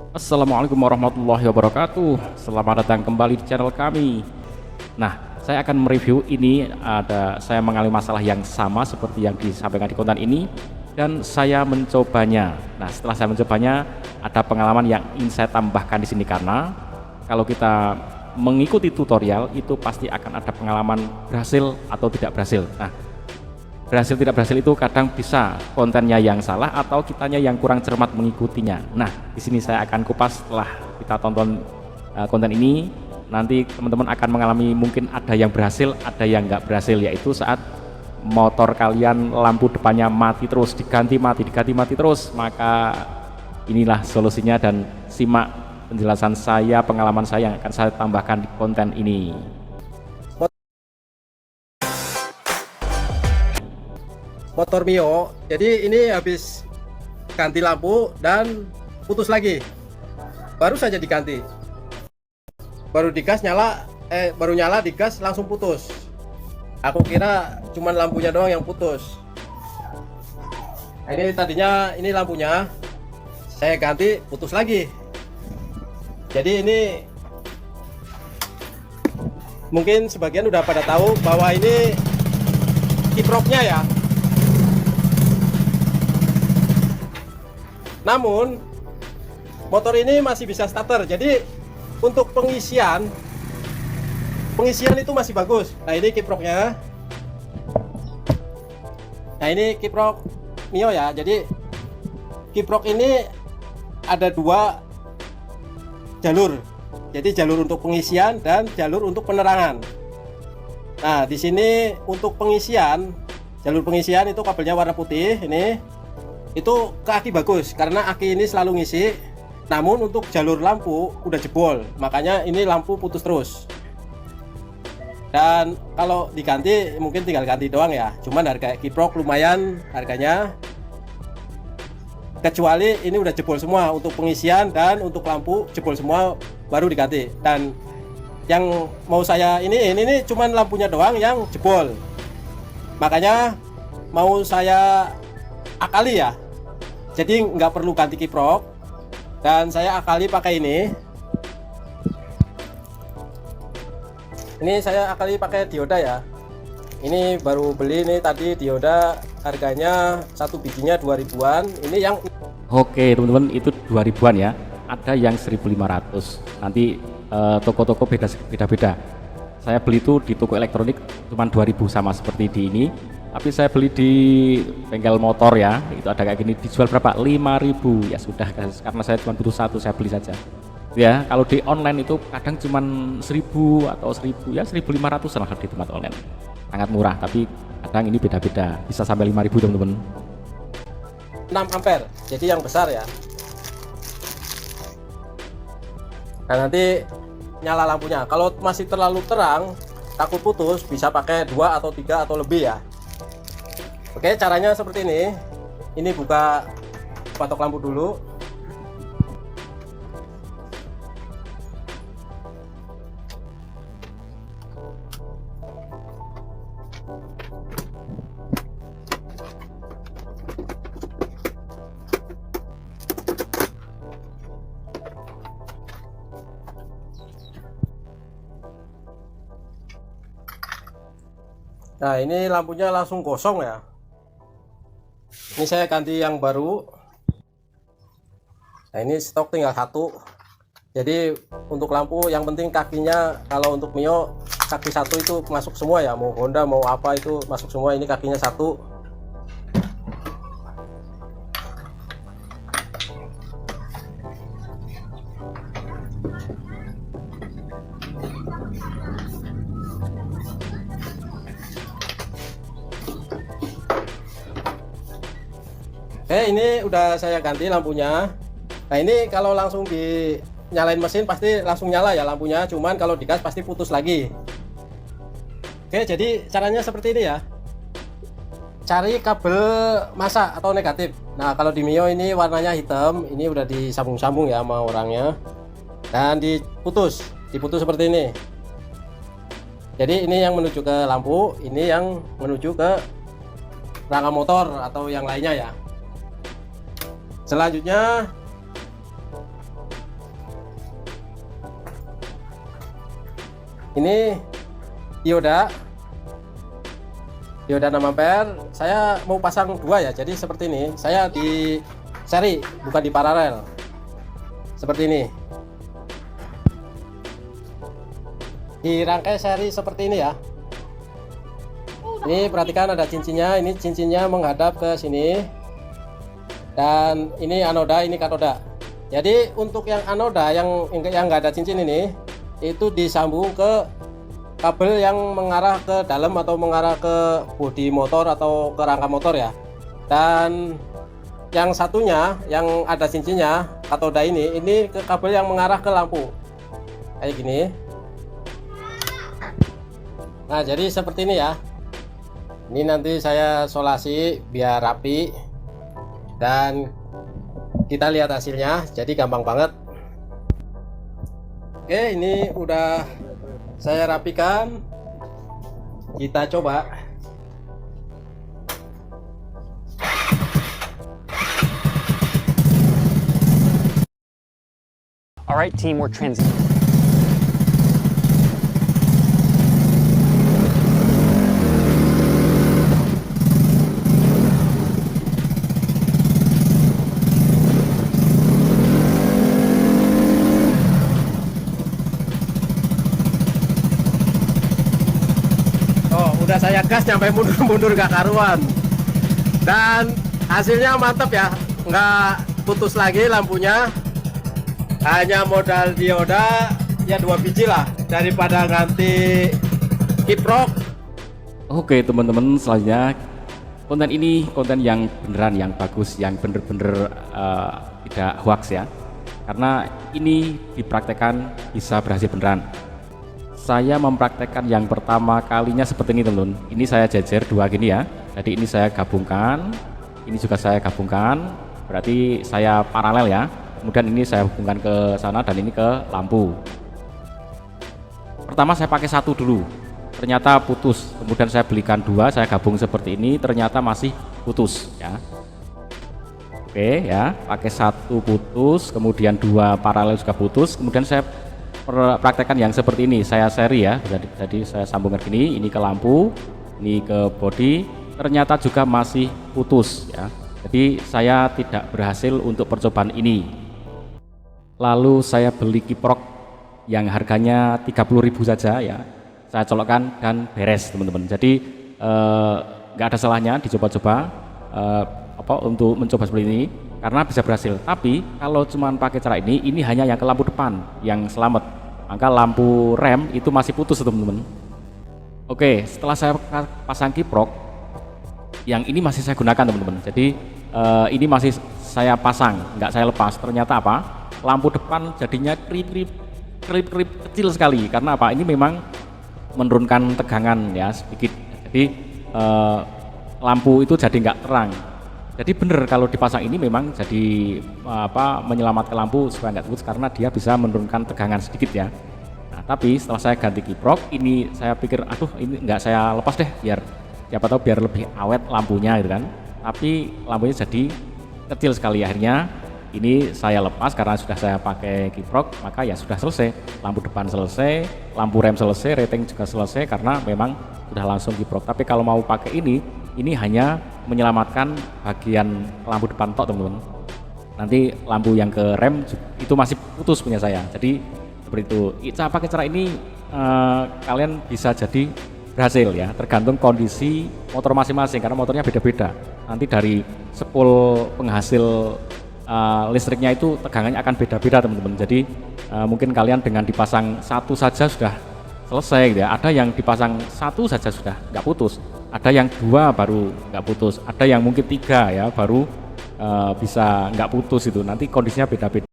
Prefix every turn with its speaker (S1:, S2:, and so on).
S1: Assalamualaikum warahmatullahi wabarakatuh. Selamat datang kembali di channel kami. Nah, saya akan mereview ini. Saya mengalami masalah yang sama seperti yang disampaikan di konten ini, dan saya mencobanya. Nah, setelah saya mencobanya, ada pengalaman yang ingin saya tambahkan di sini, karena kalau kita mengikuti tutorial itu pasti akan ada pengalaman berhasil atau tidak berhasil. Nah, berhasil tidak berhasil itu kadang bisa kontennya yang salah atau kitanya yang kurang cermat mengikutinya. Nah, di sini saya akan kupas setelah kita tonton konten ini. Nanti teman-teman akan mengalami mungkin ada yang berhasil, ada yang nggak berhasil, yaitu saat motor kalian lampu depannya mati terus, diganti mati terus. Maka inilah solusinya, dan simak penjelasan saya, pengalaman saya yang akan saya tambahkan di konten ini.
S2: Motor Mio, jadi ini habis ganti lampu dan putus lagi, baru saja diganti, baru digas nyala, baru nyala digas langsung putus. Aku kira cuman lampunya doang yang putus. Nah, ini tadinya ini lampunya saya ganti putus lagi. Jadi ini mungkin sebagian udah pada tahu bahwa ini kiproknya ya. Namun motor ini masih bisa starter, jadi untuk pengisian itu masih bagus. Nah, ini kiproknya. Nah, ini kiprok Mio ya. Jadi kiprok ini ada dua jalur. Jadi jalur untuk pengisian dan jalur untuk penerangan. Nah, di sini untuk pengisian, jalur pengisian itu kabelnya warna putih ini. Itu ke aki bagus karena aki ini selalu ngisi. Namun untuk jalur lampu udah jebol, makanya ini lampu putus terus. Dan kalau diganti mungkin tinggal ganti doang ya, cuman harga kiprok lumayan harganya, kecuali ini udah jebol semua untuk pengisian dan untuk lampu jebol semua baru diganti. Dan yang mau saya ini cuman lampunya doang yang jebol, makanya mau saya akali ya, jadi nggak perlu ganti kiprok, dan saya akali pakai ini saya akali pakai dioda ya. Ini baru beli nih tadi, dioda harganya satu bijinya 2000-an. Ini yang
S1: Oke teman-teman, itu 2000-an ya, ada yang 1500. Nanti toko-toko beda-beda. Saya beli itu di toko elektronik cuma 2000, sama seperti di ini. Tapi saya beli di bengkel motor ya, itu ada kayak gini, dijual berapa? 5000. Ya sudah, karena saya cuma butuh satu, saya beli saja ya. Kalau di online itu kadang cuma 1000 atau 1000 ya, 1500 lah di tempat online, sangat murah. Tapi kadang ini beda-beda, bisa sampai 5000 teman-teman.
S2: 6 ampere, jadi yang besar ya. Nah, nanti nyala lampunya. Kalau masih terlalu terang takut putus, bisa pakai 2 atau 3 atau lebih ya. Oke, caranya seperti ini. Ini buka patok lampu dulu. Nah, ini lampunya langsung kosong ya. Ini saya ganti yang baru. Nah, ini stok tinggal satu. Jadi untuk lampu yang penting kakinya, kalau untuk Mio kaki satu itu masuk semua ya, mau Honda mau apa itu masuk semua. Ini kakinya satu. Oke, ini udah saya ganti lampunya. Nah, ini kalau langsung dinyalain mesin pasti langsung nyala ya lampunya, cuman kalau digas pasti putus lagi. Oke, jadi caranya seperti ini ya. Cari kabel masa atau negatif. Nah, kalau di Mio ini warnanya hitam, ini udah disambung-sambung ya sama orangnya. Dan diputus seperti ini. Jadi ini yang menuju ke lampu, ini yang menuju ke rangka motor atau yang lainnya ya. Selanjutnya Ini dioda 6 ampere. Saya mau pasang dua ya, jadi seperti ini. Saya di seri, bukan di paralel. Seperti ini. Dirangkai seri seperti ini ya. Ini perhatikan ada cincinnya. Ini cincinnya menghadap ke sini. Dan ini anoda, ini katoda. Jadi untuk yang anoda yang nggak ada cincin ini, itu disambung ke kabel yang mengarah ke dalam atau mengarah ke bodi motor atau ke rangka motor ya. Dan yang satunya yang ada cincinnya, katoda ini ke kabel yang mengarah ke lampu kayak gini. Nah, jadi seperti ini ya. Ini nanti saya solasi biar rapi dan kita lihat hasilnya. Jadi gampang banget. Oke, ini udah saya rapikan. Kita coba.
S3: Alright team, we're transiting.
S2: Udah saya gas sampai mundur-mundur gak karuan, dan hasilnya mantap ya, nggak putus lagi lampunya. Hanya modal dioda ya 2 biji lah, daripada ganti kiprok.
S1: Oke teman-teman, selanjutnya konten ini konten yang beneran, yang bagus, yang bener-bener tidak hoax ya, karena ini dipraktekkan bisa berhasil beneran. Saya mempraktekkan yang pertama kalinya seperti ini teman-teman. Ini saya jejer dua gini ya. Jadi ini saya gabungkan, ini juga saya gabungkan. Berarti saya paralel ya. Kemudian ini saya hubungkan ke sana dan ini ke lampu. Pertama saya pakai satu dulu. Ternyata putus. Kemudian saya belikan dua, saya gabung seperti ini. Ternyata masih putus ya. Oke ya, pakai satu putus, kemudian dua paralel juga putus. Kemudian saya praktekkan yang seperti ini, saya seri ya. Jadi saya sambungkan gini, ini ke lampu, ini ke bodi, ternyata juga masih putus ya. Jadi saya tidak berhasil untuk percobaan ini. Lalu saya beli kiprok yang harganya 30.000 saja ya. Saya colokkan dan beres teman-teman. Jadi nggak ada salahnya dicoba-coba untuk mencoba seperti ini, karena bisa berhasil. Tapi kalau cuma pakai cara ini hanya yang ke lampu depan yang selamat. Maka lampu rem itu masih putus teman-teman. Oke, setelah saya pasang kiprok, yang ini masih saya gunakan teman-teman. Jadi ini masih saya pasang, nggak saya lepas. Ternyata apa? Lampu depan jadinya krip kecil sekali. Karena apa? Ini memang menurunkan tegangan ya sedikit. Jadi lampu itu jadi nggak terang. Jadi benar kalau dipasang ini memang jadi menyelamatkan lampu supaya nggak putus, karena dia bisa menurunkan tegangan sedikit ya. Nah, tapi setelah saya ganti kiprok ini, saya pikir aduh ini nggak saya lepas deh, biar siapa tahu biar lebih awet lampunya gitu kan. Tapi lampunya jadi kecil sekali. Akhirnya ini saya lepas karena sudah saya pakai kiprok, maka ya sudah selesai. Lampu depan selesai, lampu rem selesai, rating juga selesai karena memang sudah langsung kiprok. Tapi kalau mau pakai ini hanya menyelamatkan bagian lampu depan tok teman-teman. Nanti lampu yang ke rem itu masih putus punya saya. Jadi seperti itu. Cara pakai cara ini kalian bisa jadi berhasil ya, tergantung kondisi motor masing-masing karena motornya beda-beda. Nanti dari spool penghasil listriknya itu tegangannya akan beda-beda teman-teman. Jadi mungkin kalian dengan dipasang satu saja sudah selesai gitu ya. Ada yang dipasang satu saja sudah nggak putus, ada yang dua baru nggak putus, ada yang mungkin tiga ya baru bisa nggak putus. Itu nanti kondisinya beda-beda.